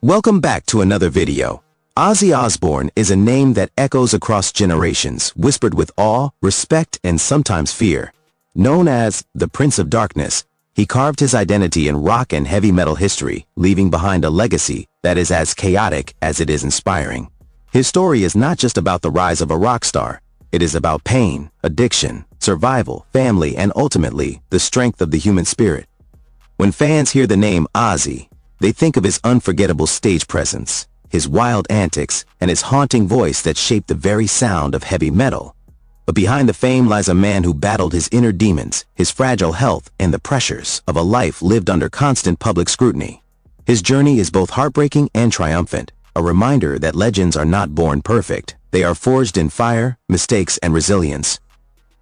Welcome back to another video. Ozzy Osbourne is a name that echoes across generations, whispered with awe, respect, and sometimes fear. Known as the Prince of Darkness, he carved his identity in rock and heavy metal history, leaving behind a legacy that is as chaotic as it is inspiring. His story is not just about the rise of a rock star. It is about pain, addiction, survival, family, and ultimately, the strength of the human spirit. When fans hear the name Ozzy, they think of his unforgettable stage presence, his wild antics, and his haunting voice that shaped the very sound of heavy metal. But behind the fame lies a man who battled his inner demons, his fragile health, and the pressures of a life lived under constant public scrutiny. His journey is both heartbreaking and triumphant, a reminder that legends are not born perfect. They are forged in fire, mistakes, and resilience.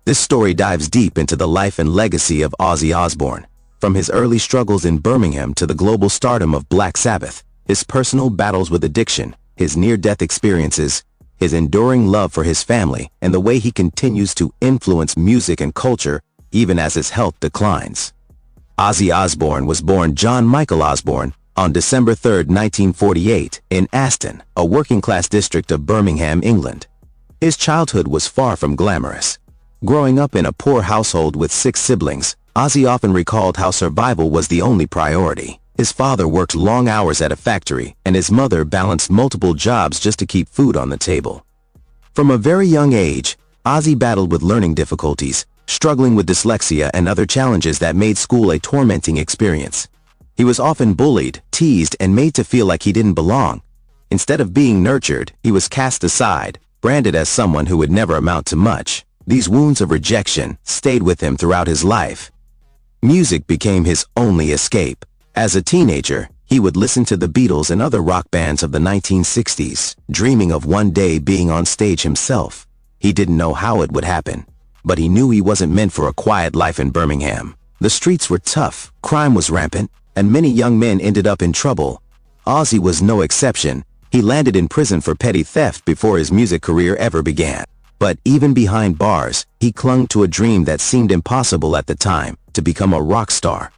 This story dives deep into the life and legacy of Ozzy Osbourne. From his early struggles in Birmingham to the global stardom of Black Sabbath, his personal battles with addiction, his near-death experiences, his enduring love for his family, and the way he continues to influence music and culture even as his health declines. Ozzy Osbourne was born John Michael Osbourne on December 3, 1948, in Aston, a working-class district of Birmingham, England. His childhood was far from glamorous. Growing up in a poor household with 6 siblings, Ozzy often recalled how survival was the only priority. His father worked long hours at a factory, and his mother balanced multiple jobs just to keep food on the table. From a very young age, Ozzy battled with learning difficulties, struggling with dyslexia and other challenges that made school a tormenting experience. He was often bullied, teased, and made to feel like he didn't belong. Instead of being nurtured, he was cast aside, branded as someone who would never amount to much. These wounds of rejection stayed with him throughout his life. Music became his only escape. As a teenager, he would listen to the Beatles and other rock bands of the 1960s, dreaming of one day being on stage himself. He didn't know how it would happen, but he knew he wasn't meant for a quiet life in Birmingham. The streets were tough, crime was rampant, and many young men ended up in trouble. Ozzy was no exception. He landed in prison for petty theft before his music career ever began. But even behind bars, he clung to a dream that seemed impossible at the time, to become a rock star.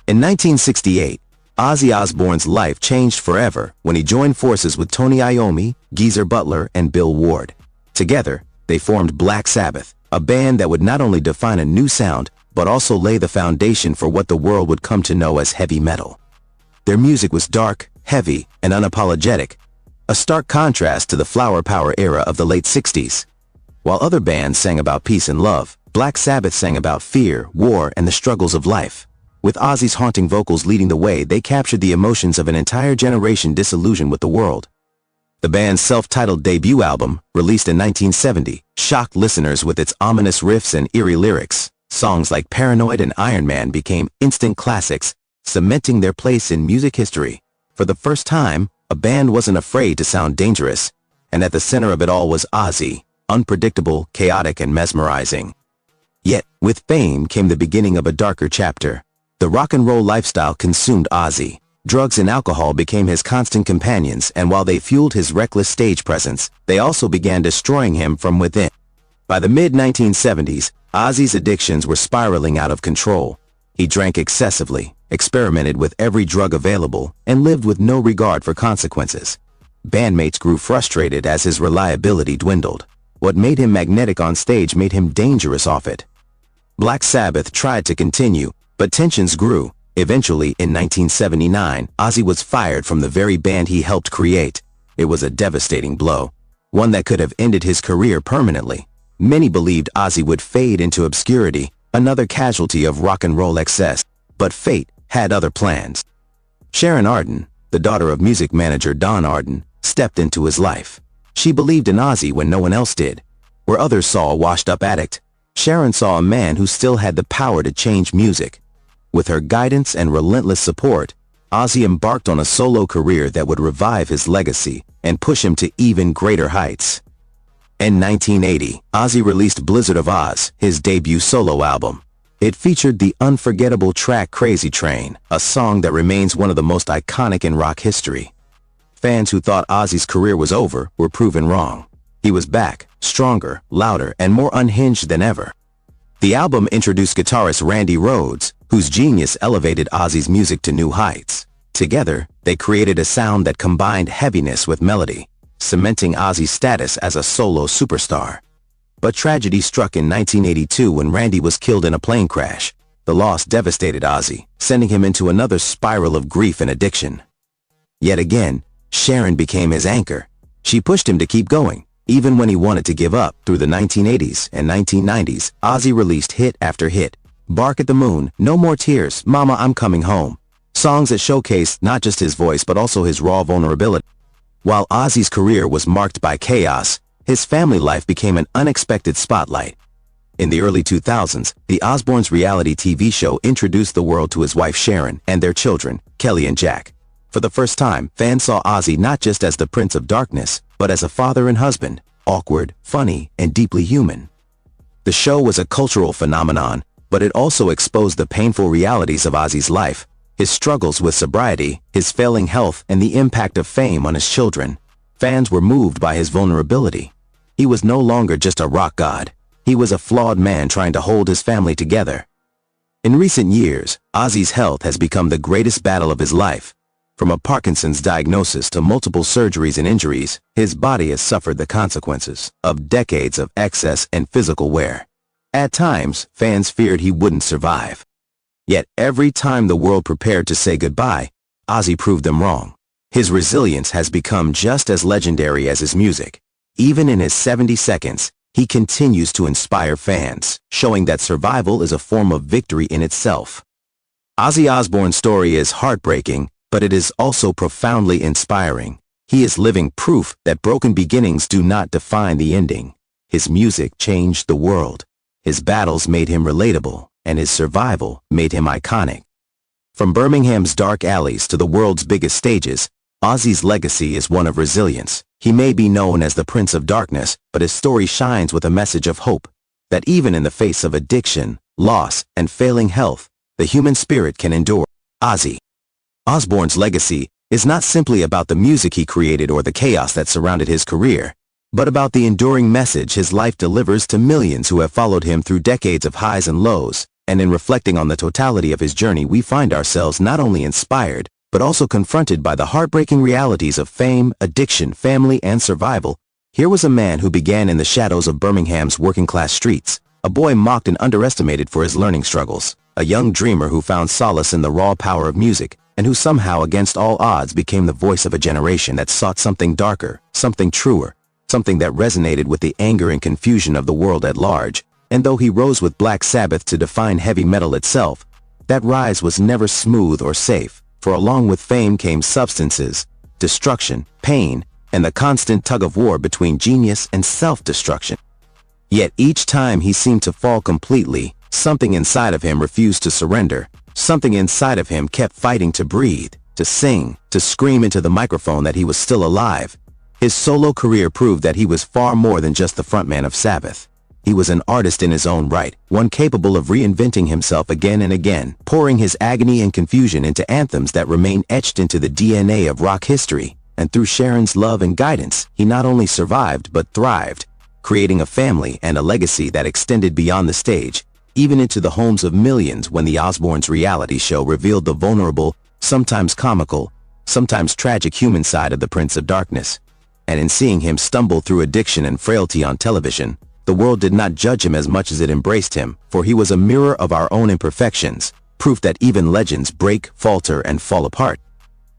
In 1968, Ozzy Osbourne's life changed forever when he joined forces with Tony Iommi, Geezer Butler, and Bill Ward. Together, they formed Black Sabbath, a band that would not only define a new sound, but also lay the foundation for what the world would come to know as heavy metal. Their music was dark, heavy, and unapologetic, a stark contrast to the flower power era of the late 60s. While other bands sang about peace and love, Black Sabbath sang about fear, war, and the struggles of life. With Ozzy's haunting vocals leading the way, they captured the emotions of an entire generation disillusioned with the world. The band's self-titled debut album, released in 1970, shocked listeners with its ominous riffs and eerie lyrics. Songs like Paranoid and Iron Man became instant classics, cementing their place in music history. For the first time, a band wasn't afraid to sound dangerous, and at the center of it all was Ozzy, unpredictable, chaotic, and mesmerizing. Yet, with fame came the beginning of a darker chapter. The rock and roll lifestyle consumed Ozzy. Drugs and alcohol became his constant companions, and while they fueled his reckless stage presence, they also began destroying him from within. By the mid-1970s, Ozzy's addictions were spiraling out of control. He drank excessively, experimented with every drug available, and lived with no regard for consequences. Bandmates grew frustrated as his reliability dwindled. What made him magnetic on stage made him dangerous off it. Black Sabbath tried to continue, but tensions grew. Eventually, in 1979, Ozzy was fired from the very band he helped create. It was a devastating blow, one that could have ended his career permanently. Many believed Ozzy would fade into obscurity, another casualty of rock and roll excess. But fate had other plans. Sharon Arden, the daughter of music manager Don Arden, stepped into his life. She believed in Ozzy when no one else did. Where others saw a washed-up addict, Sharon saw a man who still had the power to change music. With her guidance and relentless support, Ozzy embarked on a solo career that would revive his legacy and push him to even greater heights. In 1980, Ozzy released Blizzard of Oz, his debut solo album. It featured the unforgettable track Crazy Train, a song that remains one of the most iconic in rock history. Fans who thought Ozzy's career was over were proven wrong. He was back, stronger, louder, and more unhinged than ever. The album introduced guitarist Randy Rhoads, whose genius elevated Ozzy's music to new heights. Together, they created a sound that combined heaviness with melody, cementing Ozzy's status as a solo superstar. But tragedy struck in 1982 when Randy was killed in a plane crash. The loss devastated Ozzy, sending him into another spiral of grief and addiction. Yet again, Sharon became his anchor. She pushed him to keep going, even when he wanted to give up. Through the 1980s and 1990s, Ozzy released hit after hit. Bark at the Moon, No More Tears, Mama I'm Coming Home. Songs that showcased not just his voice but also his raw vulnerability. While Ozzy's career was marked by chaos, his family life became an unexpected spotlight. In the early 2000s, the Osbournes' reality TV show introduced the world to his wife Sharon and their children, Kelly and Jack. For the first time, fans saw Ozzy not just as the Prince of Darkness, but as a father and husband, awkward, funny, and deeply human. The show was a cultural phenomenon, but it also exposed the painful realities of Ozzy's life, his struggles with sobriety, his failing health, and the impact of fame on his children. Fans were moved by his vulnerability. He was no longer just a rock god. He was a flawed man trying to hold his family together. In recent years, Ozzy's health has become the greatest battle of his life. From a Parkinson's diagnosis to multiple surgeries and injuries, his body has suffered the consequences of decades of excess and physical wear. At times, fans feared he wouldn't survive. Yet every time the world prepared to say goodbye, Ozzy proved them wrong. His resilience has become just as legendary as his music. Even in his 70 seconds, he continues to inspire fans, showing that survival is a form of victory in itself. Ozzy Osbourne's story is heartbreaking, but it is also profoundly inspiring. He is living proof that broken beginnings do not define the ending. His music changed the world. His battles made him relatable, and his survival made him iconic. From Birmingham's dark alleys to the world's biggest stages, Ozzy's legacy is one of resilience. He may be known as the Prince of Darkness, but his story shines with a message of hope, that even in the face of addiction, loss, and failing health, the human spirit can endure. Ozzy Osbourne's legacy is not simply about the music he created or the chaos that surrounded his career, but about the enduring message his life delivers to millions who have followed him through decades of highs and lows. And in reflecting on the totality of his journey, we find ourselves not only inspired, but also confronted by the heartbreaking realities of fame, addiction, family, and survival. Here was a man who began in the shadows of Birmingham's working-class streets, a boy mocked and underestimated for his learning struggles, a young dreamer who found solace in the raw power of music, and who somehow, against all odds, became the voice of a generation that sought something darker, something truer, something that resonated with the anger and confusion of the world at large. And though he rose with Black Sabbath to define heavy metal itself, that rise was never smooth or safe, for along with fame came substances, destruction, pain, and the constant tug-of-war between genius and self-destruction. Yet each time he seemed to fall completely, something inside of him refused to surrender. Something inside of him kept fighting to breathe, to sing, to scream into the microphone that he was still alive. His solo career proved that he was far more than just the frontman of Sabbath. He was an artist in his own right, one capable of reinventing himself again and again, pouring his agony and confusion into anthems that remain etched into the DNA of rock history. And through Sharon's love and guidance, he not only survived but thrived, creating a family and a legacy that extended beyond the stage, even into the homes of millions. When the Osbournes' reality show revealed the vulnerable, sometimes comical, sometimes tragic human side of the Prince of Darkness. And in seeing him stumble through addiction and frailty on television, the world did not judge him as much as it embraced him, for he was a mirror of our own imperfections, proof that even legends break, falter, and fall apart,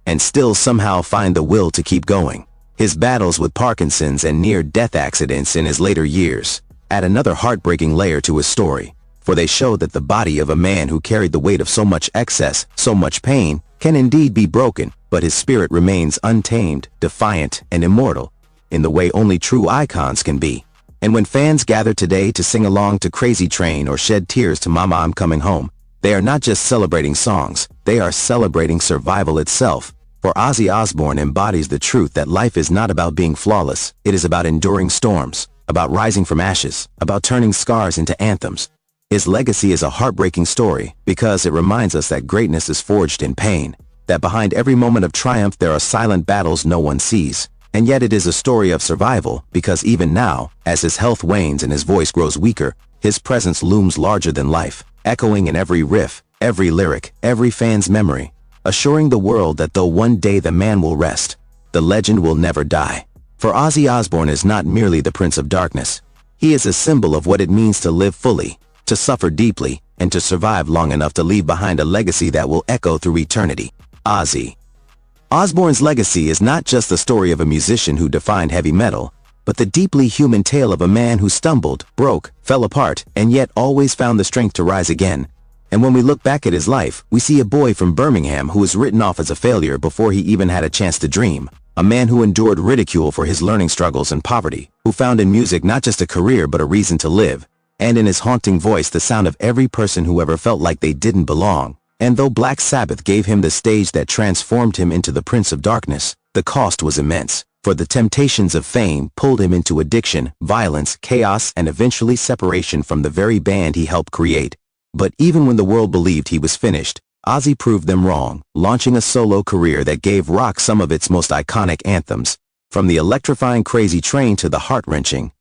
and still somehow find the will to keep going. His battles with Parkinson's and near-death accidents in his later years add another heartbreaking layer to his story, for they show that the body of a man who carried the weight of so much excess, so much pain, can indeed be broken, but his spirit remains untamed, defiant, and immortal, in the way only true icons can be. And when fans gather today to sing along to Crazy Train or shed tears to Mama I'm Coming Home, they are not just celebrating songs, they are celebrating survival itself. For Ozzy Osbourne embodies the truth that life is not about being flawless, it is about enduring storms, about rising from ashes, about turning scars into anthems. His legacy is a heartbreaking story because it reminds us that greatness is forged in pain, that behind every moment of triumph there are silent battles no one sees. And yet it is a story of survival, because even now, as his health wanes and his voice grows weaker, his presence looms larger than life, echoing in every riff, every lyric, every fan's memory. assuring the world that though one day the man will rest, the legend will never die. For Ozzy Osbourne is not merely the Prince of Darkness. He is a symbol of what it means to live fully, to suffer deeply, and to survive long enough to leave behind a legacy that will echo through eternity. Ozzy Osbourne's legacy is not just the story of a musician who defined heavy metal, but the deeply human tale of a man who stumbled, broke, fell apart, and yet always found the strength to rise again. And when we look back at his life, we see a boy from Birmingham who was written off as a failure before he even had a chance to dream. A man who endured ridicule for his learning struggles and poverty, who found in music not just a career but a reason to live, and in his haunting voice the sound of every person who ever felt like they didn't belong. And though Black Sabbath gave him the stage that transformed him into the Prince of Darkness, the cost was immense, for the temptations of fame pulled him into addiction, violence, chaos, and eventually separation from the very band he helped create. But even when the world believed he was finished, Ozzy proved them wrong, launching a solo career that gave rock some of its most iconic anthems, from the electrifying Crazy Train to the heart-wrenching